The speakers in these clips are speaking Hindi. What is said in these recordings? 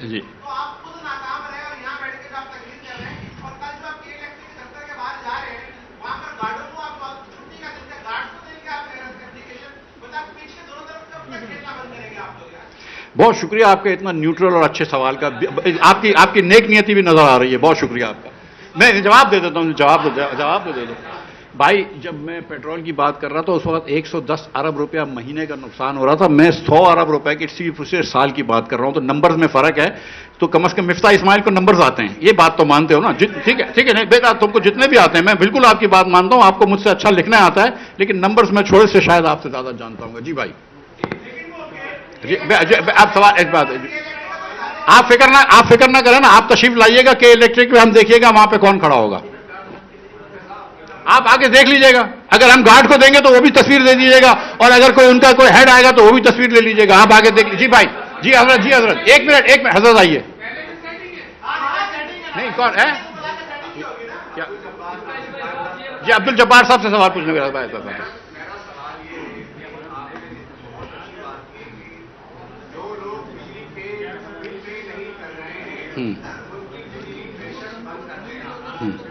जी तो आप खुद नाकाम रहे और यहाँ बैठ के आप तकलीफ कर रहे हैं। और कल जो आप इलेक्ट्रिक दफ्तर के बाहर जा रहे हैं, वहाँ पर गार्डों को आप छुट्टी का दिन का गार्ड को देंगे आप एप्लीकेशन, मतलब आप पीछे दोनों तरफ कब तक खेलना बंद करेंगे आप लोग यार? बहुत शुक्रिया आपका इतना न्यूट्रल और अच्छे सवाल का, आपकी नेक नियति भी नजर आ रही है, बहुत शुक्रिया आपका। मैं जवाब दे देता हूँ, जवाब दे दो भाई। जब मैं पेट्रोल की बात कर रहा था उस वक्त 110 अरब रुपया महीने का नुकसान हो रहा था, मैं 100 अरब रुपए की पूरे साल की बात कर रहा हूं, तो नंबर्स में फर्क है। तो कम से कम मिफ्ता इस्माइल को नंबर्स आते हैं, ये बात तो मानते हो ना? ठीक है नहीं बेटा, तुमको जितने भी आते हैं, मैं बिल्कुल आपकी बात मानता हूं, आपको मुझसे अच्छा लिखना आता है, लेकिन नंबर्स में छोड़े से शायद आपसे ज्यादा जानता हूं। जी भाई, आप सवाल एक बात, आप फिक्र ना करें ना, आप तशरीफ लाइएगा के इलेक्ट्रिक में, हम देखिएगा वहां पे कौन खड़ा होगा, आप आके देख लीजिएगा। अगर हम गार्ड को देंगे तो वो भी तस्वीर दे दीजिएगा, और अगर कोई उनका कोई हेड आएगा तो वो भी तस्वीर ले लीजिएगा, आप आके देख लीजिए। जी भाई, जी हजरत, एक मिनट हजरत आइए। नहीं कौन है क्या? जी अब्दुल जब्बार साहब से सवाल पूछने का भाई साहब।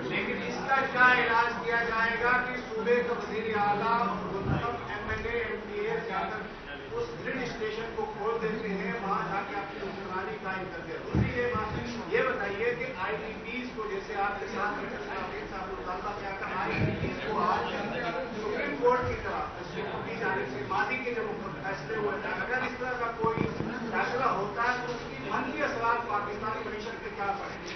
लेकिन इसका क्या इलाज किया जाएगा कि सूबे का वजीर आला एमएलए एमपीए जाकर उस ग्रिड स्टेशन को खोल देते हैं, वहां जाके अपनी हुक्मरानी कायम करते हैं। दूसरी ये बताइए कि आईपीपीज को, जैसे आपके साथ आईपीपीज को आज सुप्रीम कोर्ट की तरफ की जाने से मादी के जब फैसले हुए थे, अगर इस तरह का कोई फैसला होता है तो उसकी मनफी असरात पाकिस्तानी मईशत के क्या पड़ेंगे?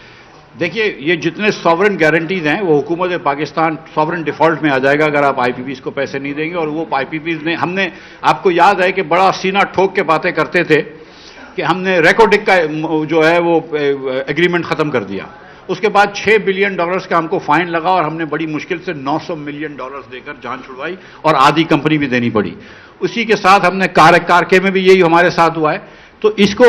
देखिए, ये जितने सॉवरेन गारंटीज हैं वो हुकूमत पाकिस्तान सॉवरेन डिफॉल्ट में आ जाएगा अगर आप आईपीपीज को पैसे नहीं देंगे। और वो आईपीपीज ने, हमने, आपको याद है कि बड़ा सीना ठोक के बातें करते थे कि हमने रेकोडिक का जो है वो एग्रीमेंट खत्म कर दिया। उसके बाद $6 बिलियन का हमको फाइन लगा और हमने बड़ी मुश्किल से $900 मिलियन देकर जान छुड़वाई और आधी कंपनी भी देनी पड़ी। उसी के साथ हमने कारके में भी यही हमारे साथ हुआ है। तो इसको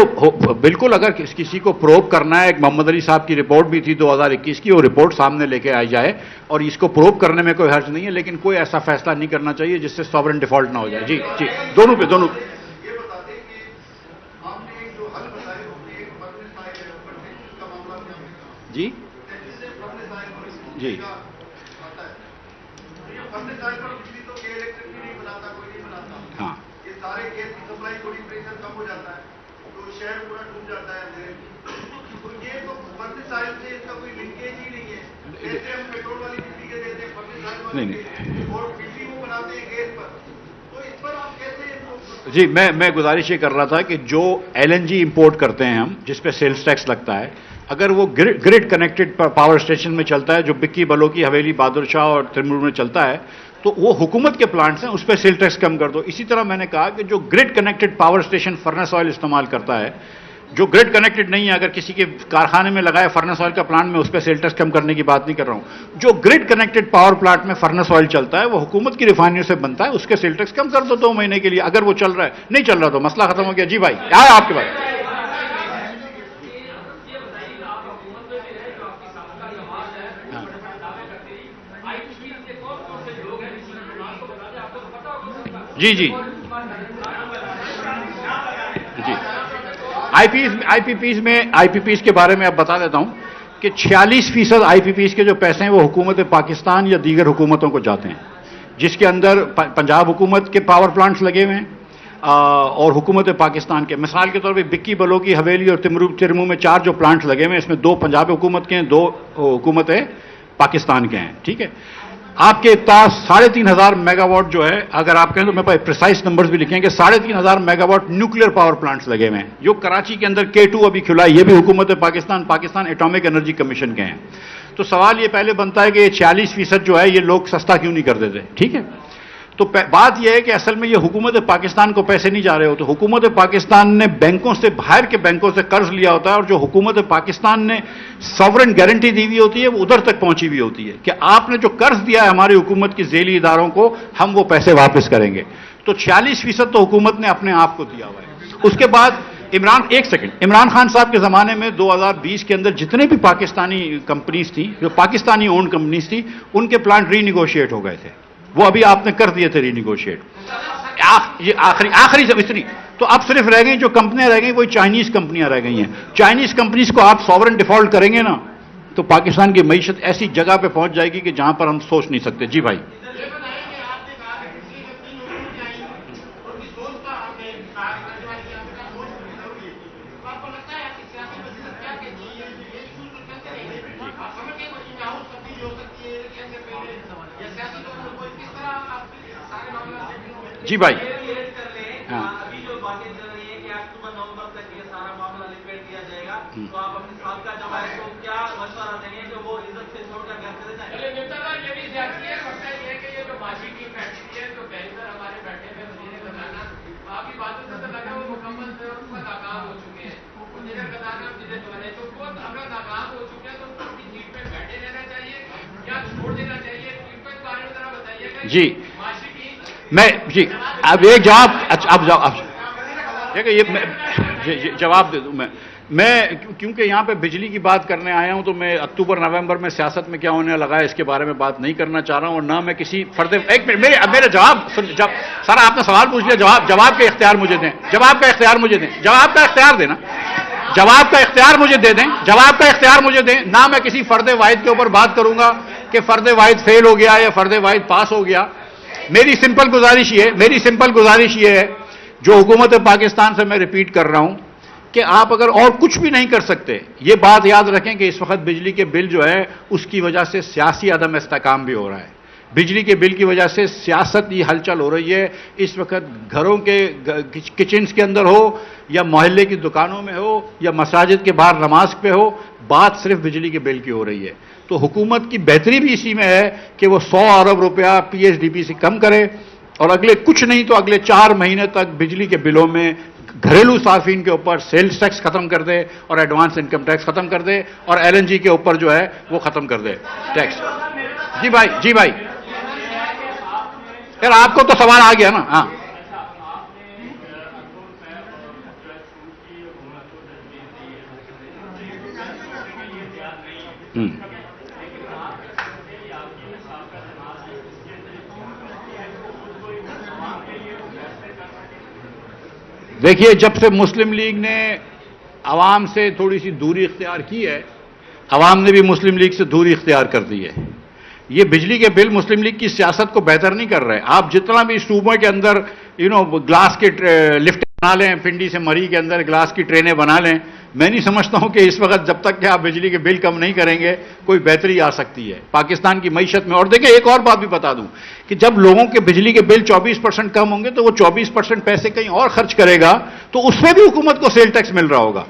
बिल्कुल, अगर किसी को प्रोब करना है, एक मोहम्मद अली साहब की रिपोर्ट भी थी 2021 की, वो रिपोर्ट सामने लेके आई जाए और इसको प्रोब करने में कोई हर्ज नहीं है, लेकिन कोई ऐसा फैसला नहीं करना चाहिए जिससे सॉवरेन डिफॉल्ट ना हो जाए। जी दोनों पे जी जी हाँ, ये सारे गैस की सप्लाई थोड़ी प्रेशर कम हो जाता है तो शहर पूरा डूब जाता है। तो ये तो फर्स्ट साइड से इसका कोई लिंकेज ही नहीं है। जैसे हम पेट्रोल वाली बिजली के देते हैं फर्स्ट साइड वाली और बिजली वो बनाते हैं गैस पर, तो इस पर आप कैसे? जी मैं गुजारिश ये कर रहा था कि जो एलएनजी इंपोर्ट करते हैं हम, जिस पे सेल्स टैक्स लगता है, अगर वो ग्रिड कनेक्टेड पावर स्टेशन में चलता है, जो बिक्की बलोकी हवेली, बहादुर शाह और तिरमुर में चलता है, तो वो हुकूमत के प्लांट्स हैं, उस पर सेल टैक्स कम कर दो। इसी तरह मैंने कहा कि जो grid connected power station furnace oil इस्तेमाल करता है, जो ग्रिड कनेक्टेड नहीं है, अगर किसी के कारखाने में लगाए फर्नेस ऑयल का प्लांट में, उस पर सेल टैक्स कम करने की बात नहीं कर रहा हूं। जो ग्रिड कनेक्टेड पावर प्लांट में फर्नेस ऑयल चलता है, वो हुकूमत की रिफाइनरी से बनता है, उसके सेल टैक्स कम कर दो 2 महीने के लिए। अगर वो चल रहा है, नहीं चल रहा तो मसला खत्म हो गया। जी भाई, क्या है आपके पास? जी जी आईपीपीज के बारे में अब बता देता हूं कि 46% आईपीपीज के जो पैसे हैं वो हुकूमत पाकिस्तान या दीगर हुकूमतों को जाते हैं, जिसके अंदर पंजाब हुकूमत के पावर प्लांट्स लगे हुए हैं और हुकूमत पाकिस्तान के। मिसाल के तौर पे बिक्की बलोकी हवेली और तिरमू में 4 जो प्लांट्स लगे हुए हैं, इसमें 2 पंजाब हुकूमत के हैं, 2 हुकूमत पाकिस्तान के हैं। ठीक है, आपके पास 3,500 मेगावाट जो है, अगर आप कहें तो मेरे पास प्रिसाइज नंबर्स भी लिखेंगे, 3,500 मेगावाट न्यूक्लियर पावर प्लांट्स लगे हुए हैं, जो कराची के अंदर K2 अभी खुला है, ये भी हुकूमत पाकिस्तान एटॉमिक एनर्जी कमीशन के हैं। तो सवाल ये पहले बनता है कि ये 46% जो है, ये लोग सस्ता क्यों नहीं कर देते? ठीक है, तो बात यह है कि असल में ये हुकूमत पाकिस्तान को पैसे नहीं जा रहे होते। हुकूमत पाकिस्तान ने बैंकों से, बाहर के बैंकों से कर्ज लिया होता है, और जो हुकूमत पाकिस्तान ने सॉवरेन गारंटी दी हुई होती है वो उधर तक पहुंची हुई होती है कि आपने जो कर्ज दिया है हमारी हुकूमत की झेली इदारों को, हम वो पैसे वापस करेंगे। तो 46% तो हुकूमत ने अपने आप को दिया हुआ है। उसके बाद इमरान खान साहब के जमाने में 2020 के अंदर जितने भी पाकिस्तानी कंपनीज थी, जो पाकिस्तानी ओन कंपनीज थी, उनके प्लांट रीनिगोशिएट हो गए थे। वो अभी आपने कर दिए थे रीनिगोशिएट। ये आखिरी तो अब सिर्फ रह गई जो कंपनियां रह गई वही चाइनीज कंपनियां रह गई हैं। चाइनीज कंपनीज को आप सॉवरेन डिफॉल्ट करेंगे ना, तो पाकिस्तान की मईशत ऐसी जगह पे पहुंच जाएगी कि जहां पर हम सोच नहीं सकते। जी भाई। जी भाई। हाँ। अभी जो बातें चल रही है कि अक्टूबर नवंबर तक ये सारा मामला निपट दिया जाएगा, तो आप अपने साथ का जब आए तो क्या मशवरा देंगे कि वो इज्जत से छोड़कर घर चले जाएं? चलिए नेता साहब, ये भी जाती है, मसला ये है कि ये जो माशी टीम बैठी है, जो पहले सर हमारे बैठे थे वजीर खजाना, आपकी बातों से तो लगा वो मुकम्मल से उसका नाकाम हो चुके हैं। वजीर खजाना जिन्हें जो है तो वो अगर नाकाम हो चुके हैं तो उनको अपनी सीट पे बैठे रहना चाहिए या छोड़ देना चाहिए? टीम के बारे में जरा बताइएगा। जी माशी टीम मैं जी अब एक जवाब, अच्छा अब जवाब देखिए, ये जवाब दे दूं मैं क्योंकि यहाँ पे बिजली की बात करने आया हूं, तो मैं अक्टूबर नवंबर में सियासत में क्या होने लगा है इसके बारे में बात नहीं करना चाह रहा हूं, और ना मैं किसी फर्द। एक मिनट, मेरा जवाब सारा आपने सवाल पूछ लिया, जवाब का इख्तियार मुझे दें, जवाब का इख्तियार मुझे दें, जवाब का इख्तियार देना, जवाब का इख्तियार मुझे दे दें, जवाब का इख्तियार मुझे दें। ना मैं किसी फर्द वाहिद के ऊपर बात करूंगा कि फर्द वाहिद फेल हो गया या फर्द वाहिद पास हो गया। मेरी सिंपल गुजारिश ये है, जो हुकूमत पाकिस्तान से मैं रिपीट कर रहा हूं कि आप अगर और कुछ भी नहीं कर सकते, ये बात याद रखें कि इस वक्त बिजली के बिल जो है उसकी वजह से सियासी अदम इस्तेकाम भी हो रहा है। बिजली के बिल की वजह से सियासत की हलचल हो रही है। इस वक्त घरों के किचन्स के अंदर हो या मोहल्ले की दुकानों में हो या मसाजिद के बाहर नमाज पे हो, बात सिर्फ बिजली के बिल की हो रही है। तो हुकूमत की बेहतरी भी इसी में है कि वो 100 अरब रुपया पीएचडीपी से कम करे, और अगले कुछ नहीं तो अगले 4 महीने तक बिजली के बिलों में घरेलू सार्फिन के ऊपर सेल्स टैक्स खत्म कर दे और एडवांस इनकम टैक्स खत्म कर दे, और एलएनजी के ऊपर जो है वो खत्म कर दे टैक्स। जी भाई यार आपको तो सवाल आ गया ना। हाँ देखिए, जब से मुस्लिम लीग ने अवाम से थोड़ी सी दूरी इख्तियार की है, अवाम ने भी मुस्लिम लीग से दूरी इख्तियार कर दी है। ये बिजली के बिल मुस्लिम लीग की सियासत को बेहतर नहीं कर रहे। आप जितना भी सूबों के अंदर ग्लास के लिफ्ट बना लें, पिंडी से मरी के अंदर ग्लास की ट्रेनें बना लें, मैं नहीं समझता हूं कि इस वक्त जब तक कि आप बिजली के बिल कम नहीं करेंगे कोई बेहतरी आ सकती है पाकिस्तान की मईशत में। और देखिए, एक और बात भी बता दूं कि जब लोगों के बिजली के बिल 24% कम होंगे तो वो 24% पैसे कहीं और खर्च करेगा, तो उसमें भी हुकूमत को सेल टैक्स मिल रहा होगा।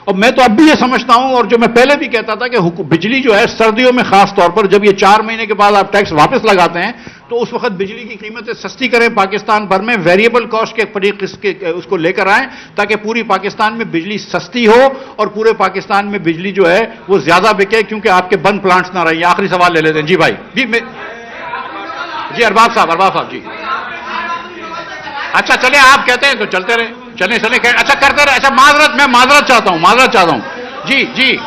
और मैं तो अब भी ये समझता हूं, और जो मैं पहले भी कहता था कि बिजली जो है सर्दियों में खास तौर पर जब ये 4 महीने के बाद आप टैक्स वापस लगाते हैं, तो उस वक्त बिजली की कीमतें सस्ती करें, पाकिस्तान भर में वेरिएबल कॉस्ट के तरीके उसको लेकर आएं, ताकि पूरी पाकिस्तान में बिजली सस्ती हो और पूरे पाकिस्तान में बिजली जो है वो ज्यादा बिके, क्योंकि आपके बंद प्लांट्स ना रहे। आखिरी सवाल ले लेते हैं। जी भाई। जी अरबाब साहब जी। अच्छा चले, आप कहते हैं तो चलते रहे, चले अच्छा करते रहे। अच्छा मैं माजरत चाहता हूं। जी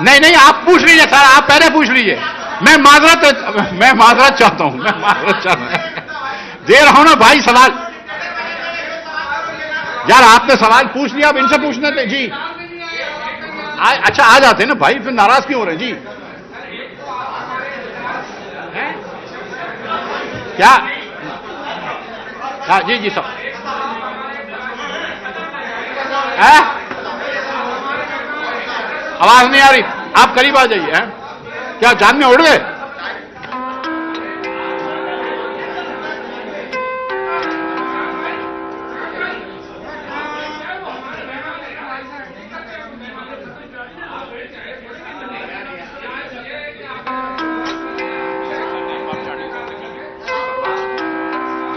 नहीं आप पूछ लीजिए सर, आप पहले पूछ लीजिए। मैं माजरत चाहता हूं दे रहा हूं ना भाई सवाल। यार आपने सवाल पूछ लिया, अब इनसे पूछने थे। जी अच्छा आ जाते ना भाई, फिर नाराज क्यों हो रहे हैं? जी क्या? हाँ जी सब है? आवाज नहीं आ रही, आप करीब आ जाइए। हैं क्या जान में उड़ गए?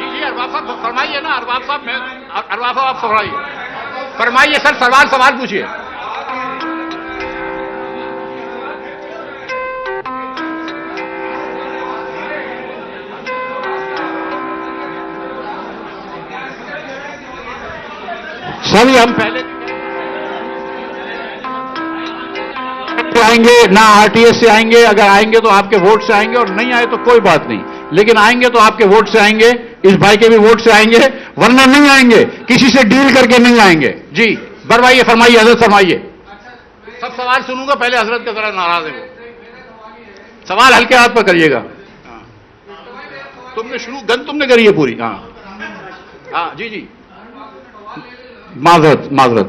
जी अरबाब साहब फरमाइए ना। अरबाब साहब आप फरमाइए सर, सवाल पूछिए। सभी हम पहले आएंगे ना, आरटीएस से आएंगे, अगर आएंगे तो आपके वोट से आएंगे, और नहीं आए तो कोई बात नहीं। लेकिन आएंगे तो आपके वोट से आएंगे, इस भाई के भी वोट से आएंगे, वरना नहीं आएंगे, किसी से डील करके नहीं आएंगे। जी बरवाइए, फरमाइए हजरत, फरमाइए। सब सवाल सुनूंगा, पहले हजरत का जरा नाराज है वो, सवाल हल्के हाथ पर करिएगा। हाँ। तुमने शुरू गन तुमने करी है पूरी। हाँ हाँ जी जी, माजरत माजरत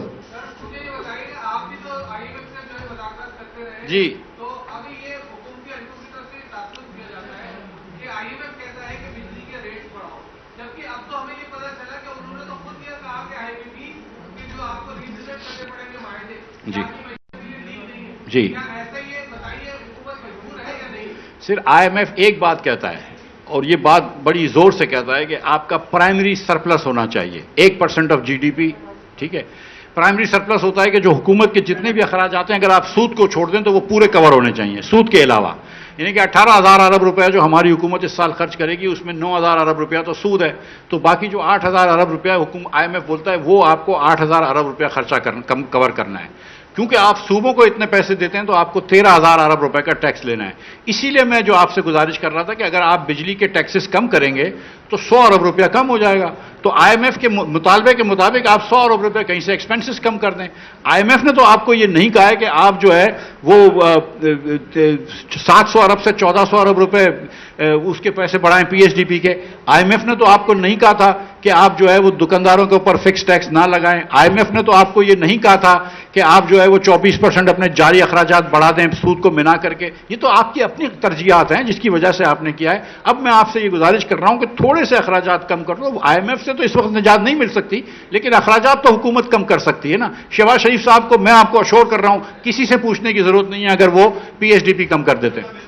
मुझे ये बताइए, आप भी तो आईएमएफ से जो है मुलाकात करते रहे जी। तो अभी ये हुकुम की अनुमति की तरफ से तात्पर्य दिया जाता है कि आईएमएफ कहता है कि बिजली के रेट बढ़ाओ, जबकि अब तो हमें ये पता चला कि उन्होंने तो खुद ये कहा कि आईपीपी कि जो आपको रीसेट करने पड़ेंगे मायदे जी नहीं जी। क्या ऐसा ये बताइए, हुकूमत मजबूर है या नहीं? सिर्फ आईएमएफ एक बात कहता है, और ये बात बड़ी जोर से कहता है कि आपका प्राइमरी सरप्लस होना चाहिए 1% ऑफ जीडीपी। ठीक है, प्राइमरी सरप्लस होता है कि जो हुकूमत के जितने भी अखराज आते हैं, अगर आप सूद को छोड़ दें तो वो पूरे कवर होने चाहिए, सूद के अलावा। यानी कि 18,000 अरब रुपया जो हमारी हुकूमत इस साल खर्च करेगी, उसमें 9,000 अरब रुपया तो सूद है, तो बाकी जो 8,000 अरब रुपया आईएमएफ बोलता है वो आपको 8,000 अरब रुपया खर्चा कवर करना है। क्योंकि आप सूबों को इतने पैसे देते हैं तो आपको 13,000 अरब रुपए का टैक्स लेना है। इसीलिए मैं जो आपसे गुजारिश कर रहा था कि अगर आप बिजली के टैक्सेस कम करेंगे तो 100 अरब रुपया कम हो जाएगा। तो आईएमएफ के मुतालबे के मुताबिक आप 100 अरब रुपये कहीं से एक्सपेंसेस कम कर दें। आईएमएफ ने तो आपको ये नहीं कहा है कि आप जो है वो 700 अरब से 1400 अरब रुपए उसके पैसे बढ़ाएं पीएचडीपी के। आईएमएफ ने तो आपको नहीं कहा था कि आप जो है वो दुकानदारों के ऊपर फिक्स टैक्स ना लगाएं। आईएमएफ ने तो आपको ये नहीं कहा था कि आप जो है वो 24% अपने जारी अखराजात बढ़ा दें सूद को मिना करके। ये तो आपकी अपनी तरजीहात हैं जिसकी वजह से आपने किया है। अब मैं आपसे ये गुजारिश कर रहा हूं कि थोड़े से अखराजात कम कर लो। आईएमएफ से तो इस वक्त निजात नहीं मिल सकती, लेकिन अखराजात तो हुकूमत कम कर सकती है ना। शहबाज शरीफ साहब को मैं आपको अश्योर कर रहा हूं, किसी से पूछने की जरूरत नहीं है अगर वो पीएचडीपी कम कर देते हैं।